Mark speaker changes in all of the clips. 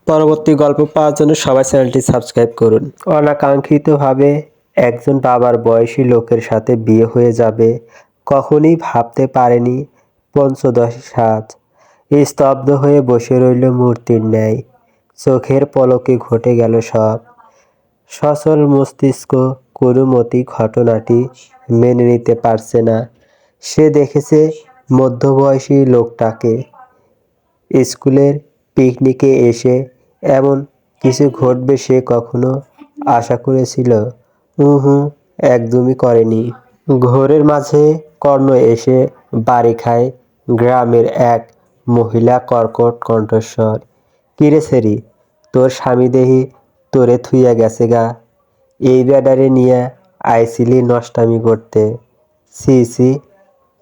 Speaker 1: পরবর্তী গল্প পাওয়ার জন্য সবাই চ্যানেলটি সাবস্ক্রাইব করুন। অনাকাঙ্ক্ষিতভাবে একজন বাবার বয়সী লোকের সাথে বিয়ে হয়ে যাবে কখনই ভাবতে পারেনি পঞ্চদশী সাজ। স্তব্ধ হয়ে বসে রইল মূর্তির ন্যায়। চোখের পলকে ঘটে গেল সব। সচল মস্তিষ্ক কোনোমতেই ঘটনাটি মেনে নিতে পারছে না। সে দেখেছে মধ্যবয়সী লোকটাকে স্কুলের পিকনিকে এসে এমন কিছু ঘটবে সে কখনো আশা করেছিল? একদমই করেনি। ঘোরের মাঝে কর্ণ এসে বাড়ি খায় গ্রামের এক মহিলা কর্কট কণ্ঠস্বর। কিরে সেরি, তোর স্বামী দেহি তোরে থুইয়া গেছে গা। এই ব্যাডারে নিয়ে আইছিলি নষ্টামি করতে। সি সি।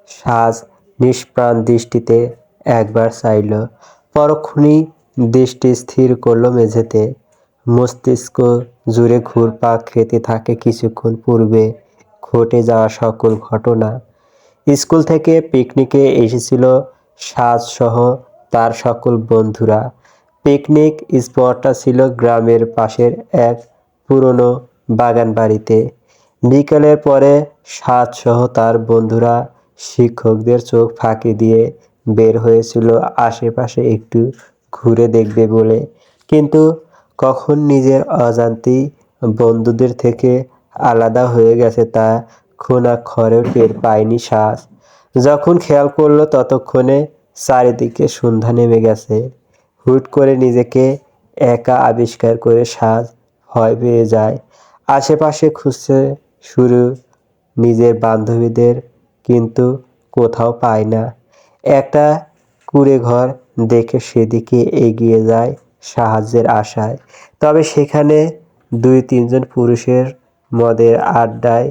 Speaker 1: সাজ নিষ্প্রাণ দৃষ্টিতে একবার চাইল, পরক্ষণেই দৃষ্টি স্থির করল মেঝেতে। মস্তিষ্ক জুড়ে ঘুরপাক খেতে থাকে কিছুক্ষণ পূর্বে ঘটে যাওয়া সকল ঘটনা। স্কুল থেকে পিকনিকে এসেছিল সাজসহ তার সকল বন্ধুরা। পিকনিক স্পটটা ছিল গ্রামের পাশের এক পুরনো বাগান বাড়িতে। বিকেলের পরে সাজসহ তার বন্ধুরা শিক্ষকদের চোখ ফাঁকি দিয়ে বের হয়েছিল আশেপাশে একটু ঘুরে দেখবে বলে। কিন্তু কখন নিজের অজান্তেই বন্ধুদের থেকে আলাদা হয়ে গেছে তা ঘুণাক্ষরেও টের পায়নি সাজ। যখন খেয়াল করলো ততক্ষণে চারিদিকে সন্ধ্যা নেমে গেছে। হুট করে নিজেকে একা আবিষ্কার করে সাজ ভয় পেয়ে যায়। আশেপাশে খুঁজতে শুরু নিজের বান্ধবীদের, কিন্তু কোথাও পায় না। একটা কুঁড়ে ঘর দেখে সেদিকে এগিয়ে যায় সাহায্যের আশায়। তবে সেখানে 2-3 জন পুরুষের মদের আড্ডায়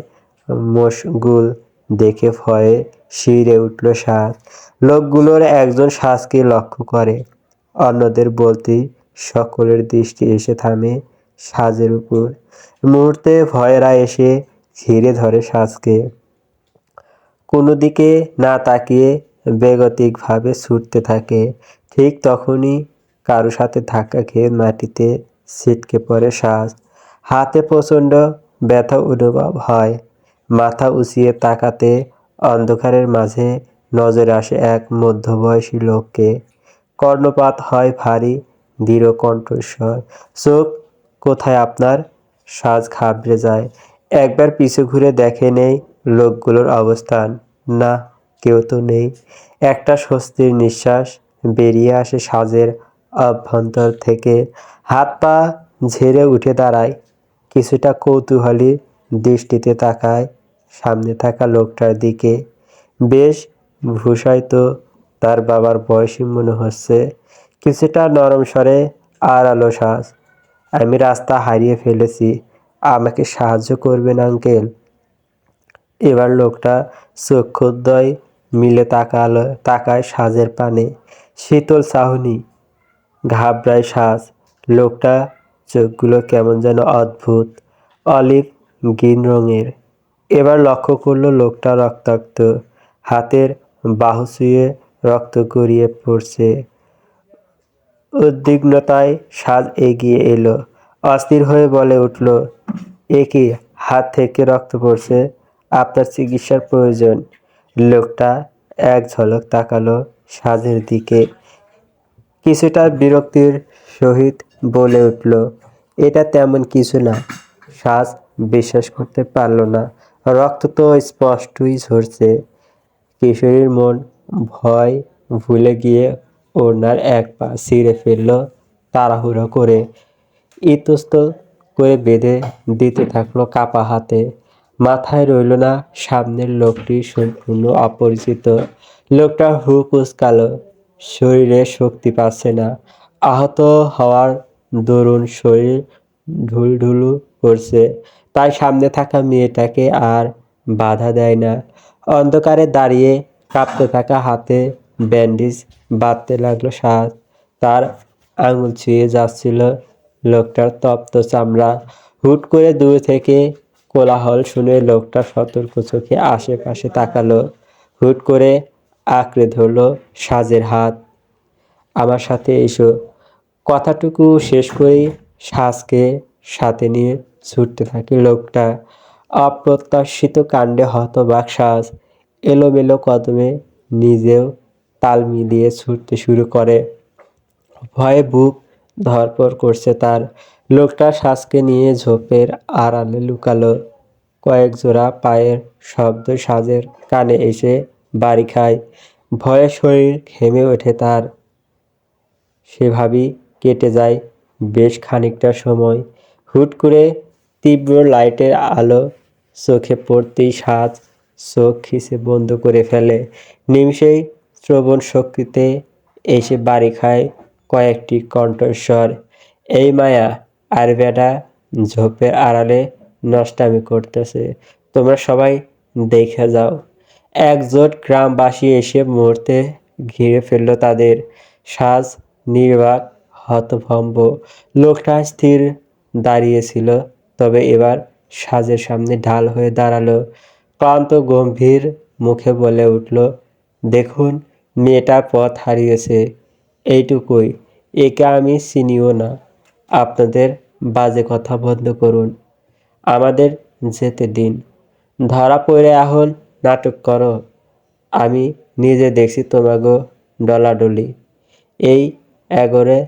Speaker 1: মশগুল দেখে ভয়ে শিউরে উঠল সাজ। লোকগুলোর একজন সাজকে লক্ষ্য করে। অন্যদের বলতেই সকলের দৃষ্টি এসে থামে সাজের উপর। মুহূর্তে ভয়েরা এসে ঘিরে ধরে সাজকে। কোনো দিকে না তাকিয়ে বেগতিকভাবে ছুটতে থাকে। ঠিক তখনই কারো সাথে ধাক্কা খেয়ে মাটিতে ছিটকে পড়ে সাজ। হাতে প্রচণ্ড ব্যথা অনুভব হয়। মাথা উঁচিয়ে তাকাতে অন্ধকারের মাঝে নজরে আসে এক মধ্যবয়সী লোককে। কর্ণপাত হয় ভারী দৃঢ় কণ্ঠস্বর। চোখ কোথায় আপনার? সাজ ঘাবড়ে যায়। একবার পিছু ঘুরে দেখে নেই লোকগুলোর অবস্থান। না, কেউ তো নেই। একটা স্বস্তির নিঃশ্বাস বেরিয়ে আসে সাজের অভ্যন্তর থেকে। হাত পা ঝেড়ে উঠে দাঁড়ায়। কিছুটা কৌতূহলী দৃষ্টিতে তাকায় সামনে থাকা লোকটার দিকে। বেশ ভূষায়িত, তার বাবার বয়সী মনে হচ্ছে। কিছুটা নরম স্বরে আড়ালো সাজ। আমি রাস্তা হারিয়ে ফেলেছি, আমাকে সাহায্য করবেন আঙ্কেল? এবার লোকটা চক্ষুদ্বয় মিলে তাকায় সাজের পানে। শীতল চাহনি। ঘাবড়ায় সাজ। লোকটা চোখগুলো কেমন যেন অদ্ভুত অলিভ গ্রিন রঙের। এবার লক্ষ্য করলো লোকটা রক্তাক্ত, হাতের বাহু ছুঁয়ে রক্ত গড়িয়ে পড়ছে। উদ্বিগ্নতায় সাজ এগিয়ে এলো, অস্থির হয়ে বলে উঠল, এ কি, হাত থেকে রক্ত পড়ছে, আপনার চিকিৎসার প্রয়োজন। লোকটা এক ঝলক তাকালো সাজের দিকে, কিছুটা বিরক্তির সহিত বলে উঠল, এটা তেমন কিছু না। সাজ বিশ্বাস করতে পারল না। রক্ত তো স্পষ্টই ঝরছে। কিশোরীর মন ভয় ভুলে গিয়ে ওড়নার এক পা ছিঁড়ে ফেলল তাড়াহুড়ো করে। ইতস্তত করে বেঁধে দিতে থাকলো কাপা হাতে। মাথায় রইল না সামনের লোকটি সম্পূর্ণ অপরিচিত। লোকটা হু কুচকালো, শরীরে শক্তি পাচ্ছে না। আহত হওয়ার দরুন শরীর ঢুলঢুলু করছে। তাই সামনে থাকা মেয়েটাকে আর বাধা দেয় না। অন্ধকারে দাঁড়িয়ে কাঁপতে থাকা হাতে ব্যান্ডেজ বাঁধতে লাগলো সাজ। তার আঙুল ছুঁয়ে যাচ্ছিল লোকটার তপ্ত চামড়া। হুট করে দূর থেকে কোলাহল শুনে লোকটা সতর্ক চোখে আশেপাশে তাকালো। হুট করে আঁকড়ে ধরল সাজের হাত। আমার সাথে এসো। কথাটুকু শেষ করেই সাজকে সাথে নিয়ে ছুটতে থাকে লোকটা। অপ্রত্যাশিত কাণ্ডে হতবাক সাজ এলোমেলো কদমে নিজেও তাল মিলিয়ে ছুটতে শুরু করে। ভয়ে বুক ধড়ফড় করছে তার। লোকটা সাজকে নিয়ে ঝোপের আড়ালে লুকালো। কয়েক জোড়া পায়ের শব্দ সাজের কানে এসে বাড়ি খায়। ভয়ে শরীর ঘেমে ওঠে তার। সেভাবেই কেটে যায় বেশ খানিকটা সময়। হুট করে তীব্র লাইটের আলো চোখে পড়তেই সাজ চোখ খিচে বন্ধ করে ফেলে। নিমিষেই শ্রবণ শক্তিতে এসে বাড়ি খায় কয়েকটি কণ্ঠস্বর। এই মায়া আর বেটা ঝোপের আড়ালে নষ্টামি করতেছে, তোমরা সবাই দেখে যাও। একজোট গ্রামবাসী এসে মুহূর্তে ঘিরে ফেলল তাদের। সাজ নির্বাক হতভম্ব। লোকটা স্থির দাঁড়িয়েছিল, তবে এবার সাজের সামনে ঢাল হয়ে দাঁড়ালো। ক্লান্ত গম্ভীর মুখে বলে উঠল, দেখুন, মেয়েটা পথ হারিয়েছে, এইটুকুই। একে আমি চিনিও না। আপনাদের বাজে কথা বন্ধ করুন, আমাদের যেতে দিন। ধরা পড়ে এখন নাটক করো। আমি নিজে দেখছি তোমাগো ডলাডলি। এই এগরে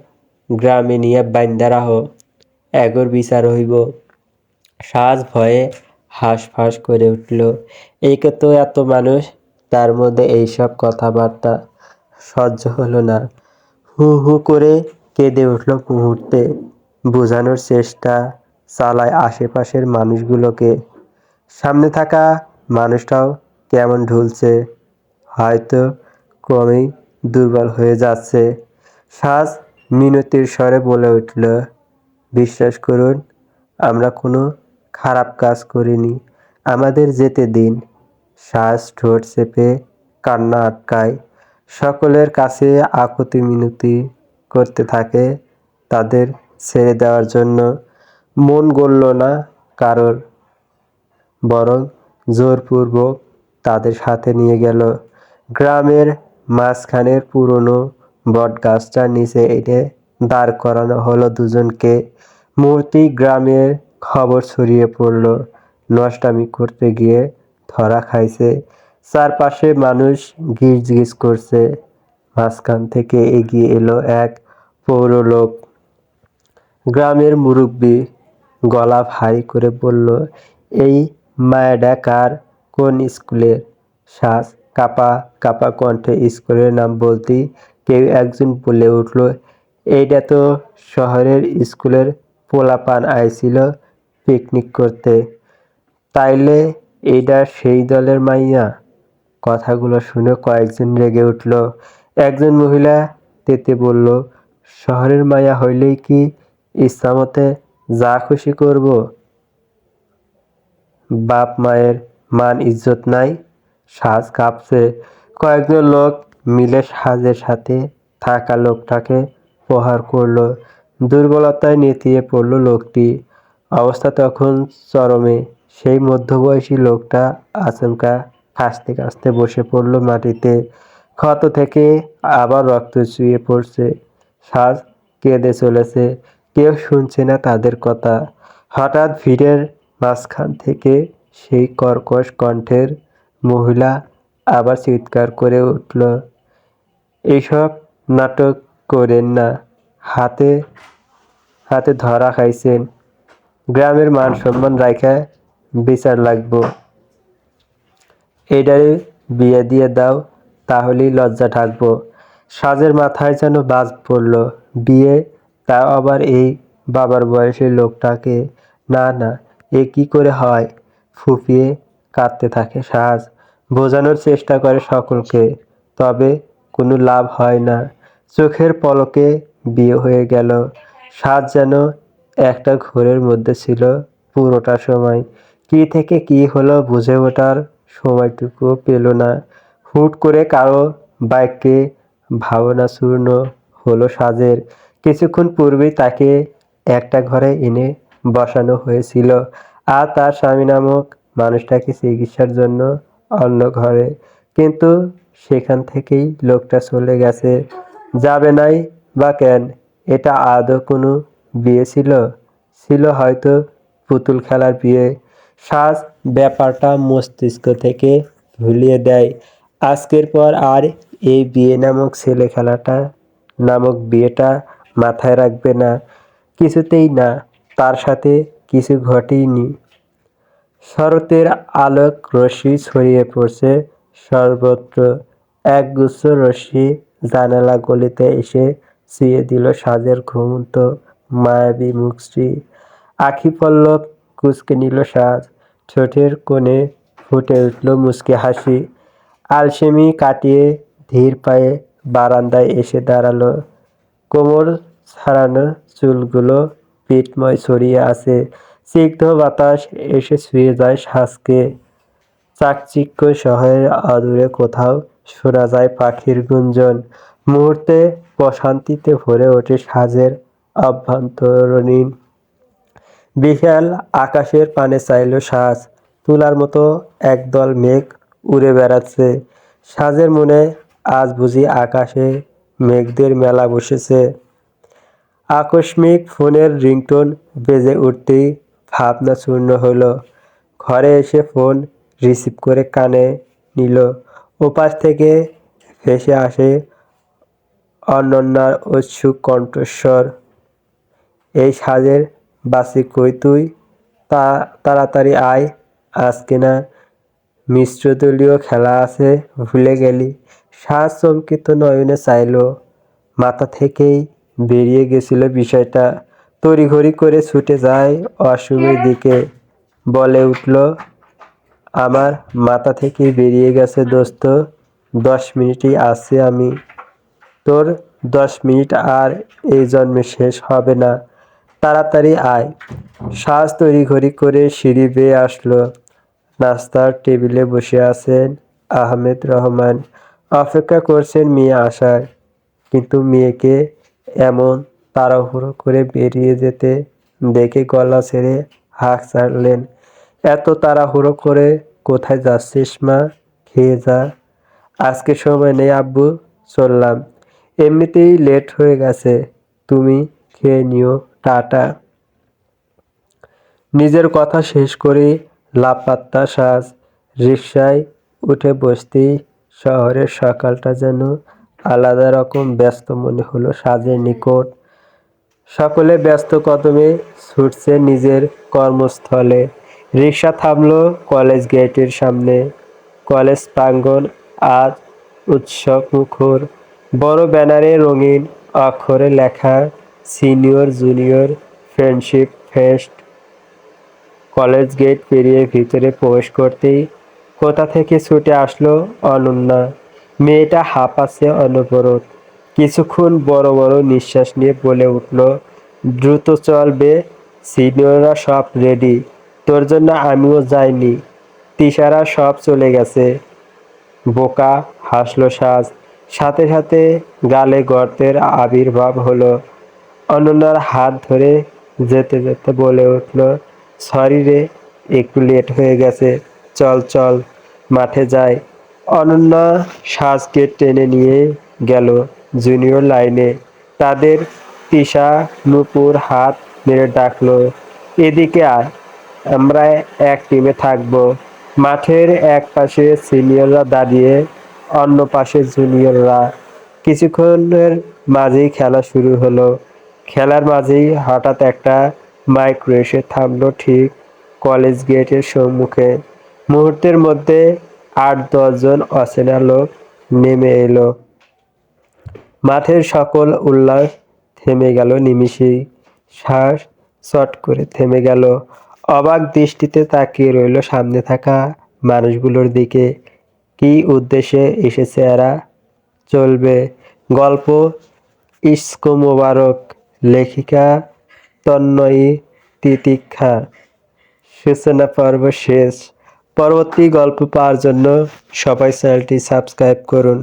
Speaker 1: গ্রামে নিয়ে বাইন্দা রাখো, এগোর বিচার হইব। সাজ ভয়ে হাঁসফাঁস করে উঠল। একে তো এত মানুষ, তার মধ্যে এইসব কথাবার্তা সহ্য হলো না। হু হু করে কেঁদে উঠল মুহূর্তে। বোঝানোর চেষ্টা চালায় আশেপাশের মানুষগুলোকে। সামনে থাকা মানুষটাও কেমন ঢুলছে, হয়তো ক্রমেই দুর্বল হয়ে যাচ্ছে। সাজ মিনতির স্বরে বলে উঠল, বিশ্বাস করুন, আমরা কোনো খারাপ কাজ করিনি, আমাদের যেতে দিন। সাজ ঠোঁট চেপে কান্না আটকায়। সকলের কাছে আকুতি মিনতি করতে থাকে তাদের ছেড়ে দেওয়ার জন্য। মন গলল না কারোর, বরং জোরপূর্বক তাদের সাথে নিয়ে গেল। গ্রামের মাঝখানের পুরনো বটগাছটার নিচে এনে দাঁড় করানো হলো দুজনকে। মুহূর্তেই গ্রামের খবর ছড়িয়ে পড়ল, নষ্টামি করতে গিয়ে ধরা খাইছে। চারপাশে মানুষ গিজগিজ করছে। মাঝখান থেকে এগিয়ে এলো এক পৌর লোক। গ্রামের মুরব্বি গলা ভারী করে বলল, এই মায়াডা কার, কোন স্কুলের? সাজ কাপা কাপা কণ্ঠে স্কুলের নাম বলতেই কেউ একজন বলে উঠল, এইটা তো শহরের স্কুলের পোলাপান আইছিল পিকনিক করতে। তাইলে এইটা সেই দলের মাইয়া? কথাগুলো শুনে কয়েকজন রেগে উঠল। একজন মহিলা তেতে বলল, শহরের মাইয়া হইলেই কি ইচ্ছামতে যা খুশি করব? বাপ মায়ের মান ইজ্জত নাই? সাজ কাঁপছে। কয়েকজন লোক মিলে সাজের সাথে থাকা লোকটাকে প্রহার করলো। দুর্বলতায় নেতিয়ে পড়ল লোকটি। অবস্থা তখন চরমে। সেই মধ্যবয়সী লোকটা আচমকা কাশতে কাশতে বসে পড়ল মাটিতে। ক্ষত থেকে আবার রক্ত চুইয়ে পড়ছে। সাজ কেঁদে চলেছে, কেউ শুনছে না তাদের কথা। হঠাৎ ভিড়ের মাঝখান থেকে সেই কর্কশ কণ্ঠের মহিলা আবার চিৎকার করে উঠল, এইসব নাটক করেন না, হাতে হাতে ধরা খাইছেন, গ্রামের মান সম্মান রাইখা বিচার লাগবো। এইটারে বিয়ে দিয়ে দাও, তাহলেই লজ্জা থাকবো। সাজের মাথায় যেন বাজ পড়ল। বিয়ে, তাও আবার এই বাবার বয়সের লোকটাকে? না না, এ কি করে হয়? ফুঁপিয়ে কাঁদতে থাকে সাজ। বোঝানোর চেষ্টা করে সকলকে, তবে কোনো লাভ হয় না। চোখের পলকে বিয়ে হয়ে গেল। সাজ যেন একটা ঘোরের মধ্যে ছিল পুরোটা সময়। কি থেকে কি হলো বুঝে ওঠার সময়টুকুও পেল না। হুট করে কারো বাক্যে ভাবনা চূর্ণ হলো সাজের। কিছুক্ষণ পূর্বেই তাকে একটা ঘরে এনে বসানো হয়েছিল, আর তার স্বামী নামক মানুষটাকে চিকিৎসার জন্য অন্য ঘরে। কিন্তু সেখান থেকেই লোকটা চলে গেছে। যাবে নাই বা কেন? এটা আদৌ কোনো বিয়ে ছিল? ছিল হয়তো পুতুল খেলার বিয়ে। সাজ ব্যাপারটা মস্তিষ্ক থেকে ভুলিয়ে দেয়। আজকের পর আর এই বিয়ে নামক ছেলে খেলাটা নামক বিয়েটা মাথায় রাখবে না, কিছুতেই না। তার সাথে কিছু ঘটেইনি। শরতের আলোক রশ্মি ছড়িয়ে পড়ছে সর্বত্র। একগুচ্ছ রশ্মি জানালা গলিতে এসে ছুঁয়ে দিল সাজের ঘুমন্ত মায়াবী মুখশ্রী। আখি পল্লব কুঁচকে নিল সাজ। ঠোঁটের কোণে ফুটে উঠল মুচকি হাসি। আলসেমি কাটিয়ে ধীর পায়ে বারান্দায় এসে দাঁড়ালো। কোমর ছাড়ানো চুলগুলো পিঠময় ছড়িয়ে আছে। স্নিগ্ধ বাতাস এসে ছুঁয়ে যায় সাজকে। চাকচিক্য শহরের অদূরে কোথাও শোনা যায় পাখির গুঞ্জন। মুহূর্তে প্রশান্তিতে ভরে ওঠে সাজের অভ্যন্তরীণ। বিশাল আকাশের পানে চাইল সাজ। তুলার মতো একদল মেঘ উড়ে বেড়াচ্ছে। সাজের মনে আজ বুঝি আকাশে মেঘদের মেলা বসেছে। আকস্মিক ফোনের রিংটোন বেজে উঠতেই ভাবনা চূর্ণ হলো। ঘরে এসে ফোন রিসিভ করে কানে নিল। ওপাশ থেকে ভেসে আসে অনন্যার উৎসুক কণ্ঠস্বর। এই সাজের বাসি কই তুই? তাড়াতাড়ি আয়, আজকে না মিশ্রদলীয় খেলা আছে, ভুলে গেলি? সাজ চমকিত নয়নে চাইল। মাথা থেকেই বেরিয়ে গেছিল বিষয়টা। তড়িঘড়ি করে ছুটে যায় অসীমের দিকে। বলে উঠল, আমার মাথা থেকেই বেরিয়ে গেছে দোস্ত। 10 মিনিটই আছি আমি। তোর 10 মিনিট আর এই জন্মে শেষ হবে না। তাড়াতাড়ি আয়। সাজ তড়িঘড়ি করে সিঁড়ি বেয়ে আসলো। নাস্তার টেবিলে বসে আছেন আহমেদ রহমান। অপেক্ষা করছেন মেয়ে আসার। কিন্তু মেয়েকে এমন তাড়াহুড়ো করে বেরিয়ে যেতে দেখে গলা ছেড়ে হাঁক ছাড়লেন। এত তাড়াহুড়ো করে কোথায় যাচ্ছিস মা? খেয়ে যা। আজকে সময় নেই আব্বু, চললাম। এমনিতেই লেট হয়ে গেছে, তুমি খেয়ে নিও, টাটা। নিজের কথা শেষ করে লাপাত্তা সাজ। রিকশায় উঠে বসতেই শহরের সকালটা যেন আলাদা রকম ব্যস্ত মনে হলো সাজের নিকট। সকলে ব্যস্ত কদমে ছুটছে নিজের কর্মস্থলে। রিকশা থামলো কলেজ গেটের সামনে। কলেজ প্রাঙ্গণ আজ উৎসব মুখর। বড় ব্যানারে রঙিন অক্ষরে লেখা senior junior friendship fest. College gate পেরিয়ে ভিতরে প্রবেশ করতেই কোথা থেকে ছুটে আসলো অনন্যা। মেয়েটা হাঁপাচ্ছে অনবরত। কিছুক্ষণ বড় বড় নিঃশ্বাস নিয়ে বলে উঠল, দ্রুত চলবে, সিনিয়ররা সব রেডি। তোর জন্য আমিও যাইনি, তিশারা সব চলে গেছে। বোকা হাসলো সাজ। সাথে সাথে গালে গর্তের আবির্ভাব হলো। অনন্যার হাত ধরে যেতে যেতে বলে উঠল, সরি রে, একটু লেট হয়ে গেছে, চল চল মাঠে যাই। অনন্যা সাজকে টেনে নিয়ে গেল জুনিয়র লাইনে। তাদের তিশা নূপুর হাত মেরে ডাকলো, এদিকে আয়, আমরা এক টিমে থাকবো। মাঠের এক পাশে সিনিয়ররা দাঁড়িয়ে, অন্য পাশে জুনিয়ররা। কিছুক্ষণের মাঝেই খেলা শুরু হলো। খেলার মাঝেই হঠাৎ একটা মাইক্রো এসে থামলো ঠিক কলেজ গেটের সম্মুখে। মুহূর্তের মধ্যে 8-10 জন অচেনা লোক নেমে এলো। মাঠের সকল উল্লাস থেমে গেল নিমিষেই। শ্বাস চট করে থেমে গেল। অবাক দৃষ্টিতে তাকিয়ে রইল সামনে থাকা মানুষগুলোর দিকে। কি উদ্দেশ্যে এসেছে এরা? চলবে গল্প ইস্ক মোবারক। লেখিকা তন্ময়ী তিতিক্ষা। সূচনা পর্ব শেষ। পরবর্তী গল্প পাওয়ার জন্য সবাই চ্যানেলটি সাবস্ক্রাইব করুন।